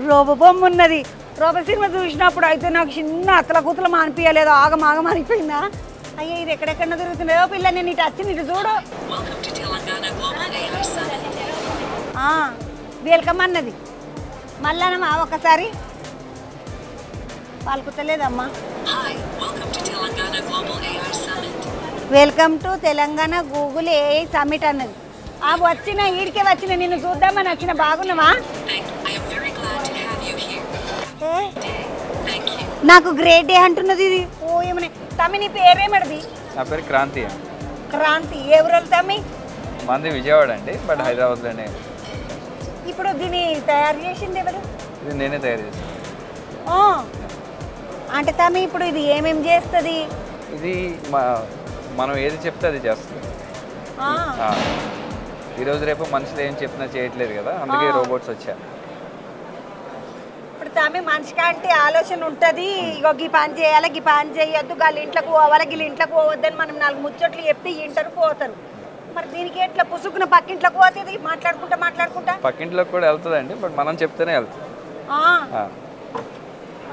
Robo బొమ్మ ఉన్నది. Robo cinema చూసినప్పుడు అయితే నాకు చిన్న అతల కూతులు మానిపించలేదు, ఆగమాగం అనిపోయిందా. అయ్యో ఇది ఎక్కడెక్కడ తిరుగుతుందో పిల్ల, నేను ఇటు వచ్చి ఇటు చూడు. వెల్కమ్ అన్నది మళ్ళా ఒకసారి పలుకుతలేదమ్మా. Welcome to Telangana Google AI summit అన్నది. వచ్చిన ఈడికే వచ్చిన నిన్ను చూద్దామని వచ్చిన. బాగున్నావా? నాకు గ్రేట్ డే అంటున్నది ఇది. ఓ ఏమన్నా తమ్మి నీ పేరేమడిది? నా పేరు క్రాంతి. క్రాంతి ఏ ఊరు తమ్మి? మంది విజయవాడ అండి, బట్ హైదరాబాద్లోనే. ఇప్పుడు దీన్ని తయారు చేసింది ఎవరు? ఇది నేనే తయారు చేసాను. అంటే తమ్మి ఇప్పుడు ఇది ఏమేమి చేస్తుంది? ఇది మనం ఏది చెప్తే అది చేస్తుంది. ఈరోజు రేపు మనుషులు ఏం చెప్పినా చేయట్లేదు కదా, అందుకే రోబోట్స్ వచ్చారు. ఇప్పుడు తమ్మి మనిషికి అంటే ఆలోచన ఉంటుంది, ఇగో గీ పని చేయాలి, గీ పని చేయొద్దు, వాళ్ళ ఇంట్లోకి పోవాలి, వీళ్ళ ఇంట్లోకి పోవద్దని మనం 4 ముచ్చట్లు చెప్తే ఇంటారు పోతారు. మరి దీనికి ఎట్లా పుసుకున్న పక్కింట్లోకి పోతుంది మాట్లాడుకుంటా? పక్కింట్లోకి కూడా వెళ్తుందండి, బట్ మనం చెప్తేనే వెళ్తుంది.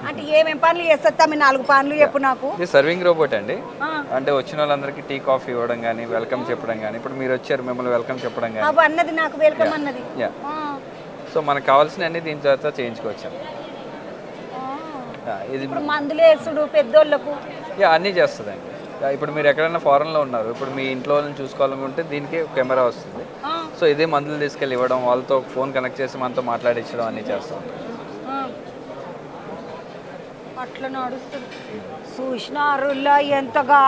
అంటే ఏమేం పనులు చేస్తుంది తమ్మి? 4 పనులు చెప్పు నాకు. ఇది సర్వింగ్ రోబోట్ అండి. అంటే వచ్చిన వాళ్ళందరికీ టీ కాఫీ ఇవ్వడం కానీ, వెల్కమ్ చెప్పడం కానీ, ఇప్పుడు మీరు వచ్చారు మిమ్మల్ని వెల్కమ్ చెప్పడం కానీ అన్నది నాకు వెల్కమ్ అన్నది. సో మనకు కావాల్సిన అన్ని దీని తర్వాత చేయించుకోవచ్చు. ఇది మందులు వేసుడు పెద్దోళ్ళకు అన్నీ చేస్తుందండి. ఇప్పుడు మీరు ఎక్కడైనా ఫారెన్లో ఉన్నారు, ఇప్పుడు మీ ఇంట్లో వాళ్ళని చూసుకోవాలనుకుంటే దీనికి కెమెరా వస్తుంది. సో ఇదే మందులు తీసుకెళ్ళి ఇవ్వడం, వాళ్ళతో ఫోన్ కనెక్ట్ చేసి మనతో మాట్లాడించడం అన్నీ చేస్తాం. అట్లా నడుస్తుంది. చూసినారులా ఎంతగా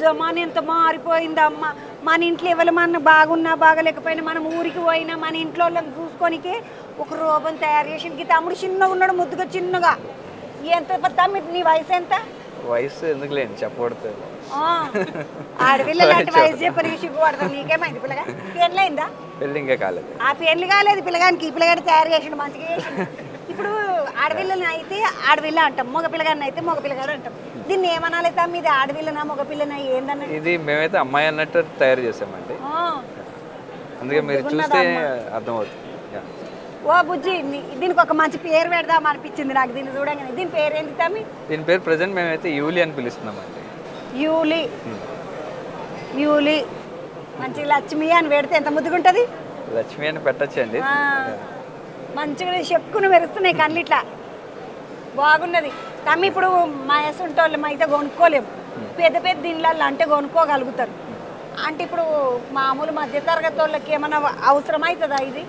జమాన్ ఎంత మారిపోయిందమ్మ. మన ఇంట్లో ఎవరమన్నా బాగున్నా బాగలేకపోయినా మనం ఊరికి పోయినా మన ఇంట్లో వాళ్ళని చూసుకోనికే ఒక రోబోని తయారు చేసి. తమ్ముడు చిన్నగా ఉన్నాడు, ముద్దుగా చిన్నగా. ఎంత తమ్ముడు నీ వయసు ఎంత? వయసు ఎందుకు లేండి చెప్పబడుతుంది. ఆడపిల్లలు అంటే వయసు చెప్పని సిగ్గుపడతాం. నీకేమైంది పిల్లగా? పెళ్ళైందా? పెళ్ళి ఇంకా కాలేదు. ఆ పెళ్ళి కాలేదు పిల్లగానికి. ఈ పిల్లగాని తయారు చేసిండు మంచిగా చేసిండు. ఇప్పుడు ఆడపిల్లని అయితే ఆడపిల్ల అంటాం, మగ పిల్లగాని అయితే మగ పిల్లగాడు అంటాం. దీన్ని ఏమనాలి తమ్మి? ఇది ఆడపిల్లనా మగ పిల్లనా ఏందన్న? ఇది మేమైతే అమ్మాయి అన్నట్టు తయారు చేసామండి, అందుకే మీరు చూస్తే అర్థమవుతుంది. ఓ బుజ్జి దీనికి ఒక మంచి పేరు పెడదాం అనిపించింది నాకు దీన్ని చూడగానే. దీని పేరు ఏంటి తమ్మి? దీని పేరు ప్రెసెంట్ మేమైతే యూలి అని పిలుస్తున్నామండి. యూలి. యూలి మంచిగా లక్ష్మి అని పెడితే ఎంత ముద్దుగుంటది. లక్ష్మి అని పెట్టచ్చండి. మంచిగా చెప్పుకుని మెరుస్తున్నాయి కళ్ళు ఇట్లా. బాగున్నది తమ్మి. ఇప్పుడు మా ఎసుంటోళ్ళు అయితే కొనుక్కోలేము, పెద్ద పెద్ద ఇళ్ళల్లో అంటే కొనుక్కోగలుగుతారు. అంటే ఇప్పుడు మామూలు మధ్యతరగతి వాళ్ళకి ఏమైనా అవసరం అవుతుందా ఇది?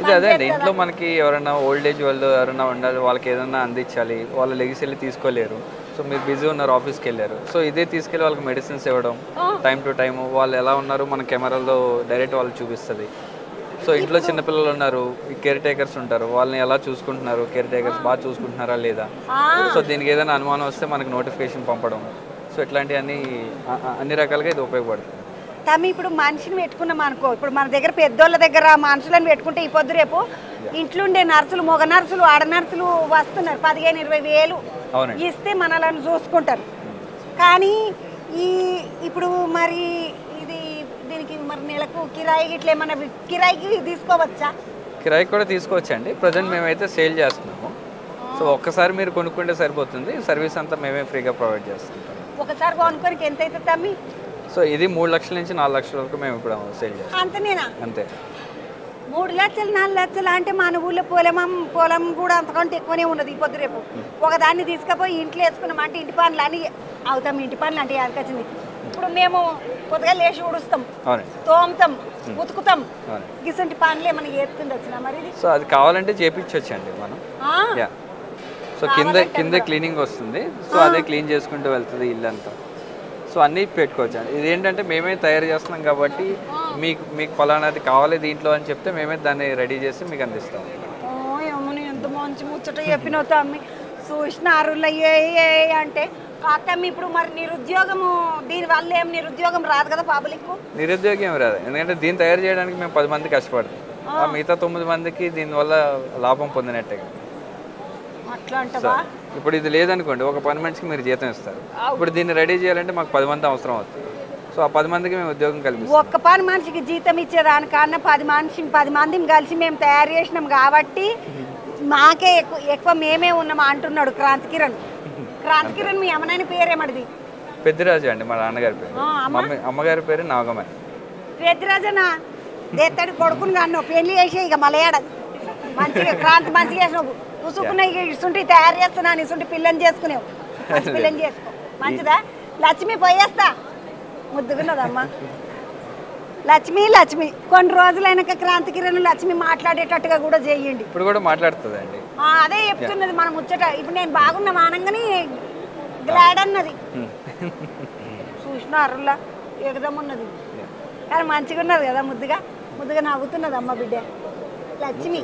ఇది అదే అండి, ఇంట్లో మనకి ఎవరైనా ఓల్డ్ ఏజ్ వాళ్ళు ఎవరైనా ఉండాలి, వాళ్ళకి ఏదైనా అందించాలి, వాళ్ళు లెగిసి వెళ్ళి తీసుకోలేరు. సో మీరు బిజీ ఉన్నారు, ఆఫీస్కి వెళ్ళారు, సో ఇదే తీసుకెళ్ళి వాళ్ళకి మెడిసిన్స్ ఇవ్వడం టైం టు టైం, వాళ్ళు ఎలా ఉన్నారు మన కెమెరాలో డైరెక్ట్ వాళ్ళు చూపిస్తుంది. సో ఇంట్లో చిన్నపిల్లలు ఉన్నారు, కేర్ టేకర్స్ ఉంటారు, వాళ్ళని ఎలా చూసుకుంటున్నారు, కేర్ టేకర్స్ బాగా చూసుకుంటున్నారా లేదా, సో దీనికి ఏదైనా అనుమానం వస్తే మనకు నోటిఫికేషన్ పంపడం. సో ఇట్లాంటివన్నీ అన్ని రకాలుగా ఇది ఉపయోగపడుతుంది. తమ్మి ఇప్పుడు మనిషిని పెట్టుకున్నాం అనుకో, ఇప్పుడు మన దగ్గర పెద్దోళ్ళ దగ్గర మనుషులను పెట్టుకుంటే ఈ పొద్దు రేపు ఇంట్లోండే నర్సులు, మగ నర్సులు, ఆడ నర్సులు వస్తున్నారు. 15-20 వేలు ఇస్తే మనలను చూసుకుంటారు. కానీ ఇప్పుడు మరి ఇది దీనికి మరి నెలకు కిరాయి ఇట్లా ఏమన్నా కిరాయికి తీసుకోవచ్చా? కిరాయి కూడా తీసుకోవచ్చండి. ప్రజెంట్ మేమైతే సేల్ చేస్తున్నాము. సో ఒక్కసారి మీరు కొనుక్కుంటే సరిపోతుంది, సర్వీస్ అంతా మేమే ఫ్రీగా ప్రొవైడ్ చేస్తుంటాం. ఒకసారి కొనుక్కోనికి ఎంత అవుతుంది తమ్మి? సో ఇది 3 లక్షల నుంచి 4 లక్షల వరకు మేము ఇప్పుడు సేల్ చేస్తాం. అంతనేనా? అంతే. 3 లక్షలు 4 లక్షలు అంటే మన ఊళ్ళో పొలం కూడా అంతకంటే ఎక్కువనే ఉన్నది. ఈ పొద్దు రేపు ఒకదాన్ని తీసుకుపోయి ఇంట్లో వేసుకున్నాం అంటే ఇంటి పనులు అని అవుతాం. ఇంటి పనులు అంటే యాదకొచ్చింది. ఇప్పుడు మేము కొద్దిగా లేచి ఉడుస్తాం, తోముతాం, ఉతుకుతాం, గిసంటి పనులు ఏమైనా చేస్తుంది వచ్చినా మరి? సో అది కావాలంటే చేపించవచ్చండి మనం. సో కింద క్లీనింగ్ వస్తుంది, సో అదే క్లీన్ చేసుకుంటూ వెళ్తుంది ఇల్లంతా. సో అన్నీ పెట్టుకోవచ్చు అండి. ఇదేంటంటే మేమే తయారు చేస్తున్నాం కాబట్టి మీకు ఫలానాది కావాలి దీంట్లో అని చెప్తే మేమే దాన్ని రెడీ చేసి మీకు అందిస్తాం. ఎంత మంచి ముచ్చట చెప్పినావు తమ్మి. చూసినారు అంటే తమ్మి ఇప్పుడు మరి నిరుద్యోగము దీనివల్ల ఏం నిరుద్యోగం రాదు కదా పబ్లిక్? నిరుద్యోగం ఏం రాదు, ఎందుకంటే దీన్ని తయారు చేయడానికి మేము 10 మంది కష్టపడతాం. మిగతా 9 మందికి దీనివల్ల లాభం పొందినట్టే. అట్లా అంటవా? ఇప్పుడు ఇది లేదనుకోండి, ఒక 10 మనిషికి మీరు జీతం ఇస్తారు. ఇప్పుడు దీన్ని రెడీ చేయాలంటే మాకు 10 మంది అవసరం అవుతుంది. సో ఆ 10 మందికి మేము ఉద్యోగం కల్పిస్తాం. ఒక్క 10 మనిషికి జీతం ఇచ్చేదానికన్నా 10 మందిని కలిసి మేము తయారు చేసినాం కాబట్టి మాకే ఎక్కువ ఎక్కువ మేమే ఉన్నామా అంటున్నాడు క్రాంతి కిరణ్. క్రాంతి కిరణ్ మీ అమ్మనాయన పేరేమడిది? పెద్దిరాజు అండి మా నాన్నగారి పేరు. అమ్మగారి పేరు నాగమణి. పెద్దిరాజనా దేత్తడి కొడుకుని కాను పెళ్లి చేసి ఇక మలయాడది మంచిగా క్రాంతి మంచిగా చేసినావు. ఉసుకున్న ఇసుంటి తయారు చేస్తున్నాను, ఇసుంటి పిల్లని చేసుకునేవు, మంచి పిల్లని చేసుకో. మంచిదా లక్ష్మి? పోయేస్తా ముద్దుకున్నదమ్మా లక్ష్మి. లక్ష్మి కొన్ని రోజులైనాక క్రాంతి కిరణ్ లక్ష్మి మాట్లాడేటట్టుగా కూడా చేయండి. ఇప్పుడు కూడా మాట్లాడుతుందండి. అదే చెప్తున్నది మనం ముచ్చట. ఇప్పుడు నేను బాగున్నా మానంగానే గ్లాడ్ అన్నది చూసిన అరుల్లా ఎగదమున్నది కానీ మంచిగా ఉన్నది కదా, ముద్దుగా ముద్దుగా నవ్వుతున్నది అమ్మ బిడ్డ లక్ష్మి.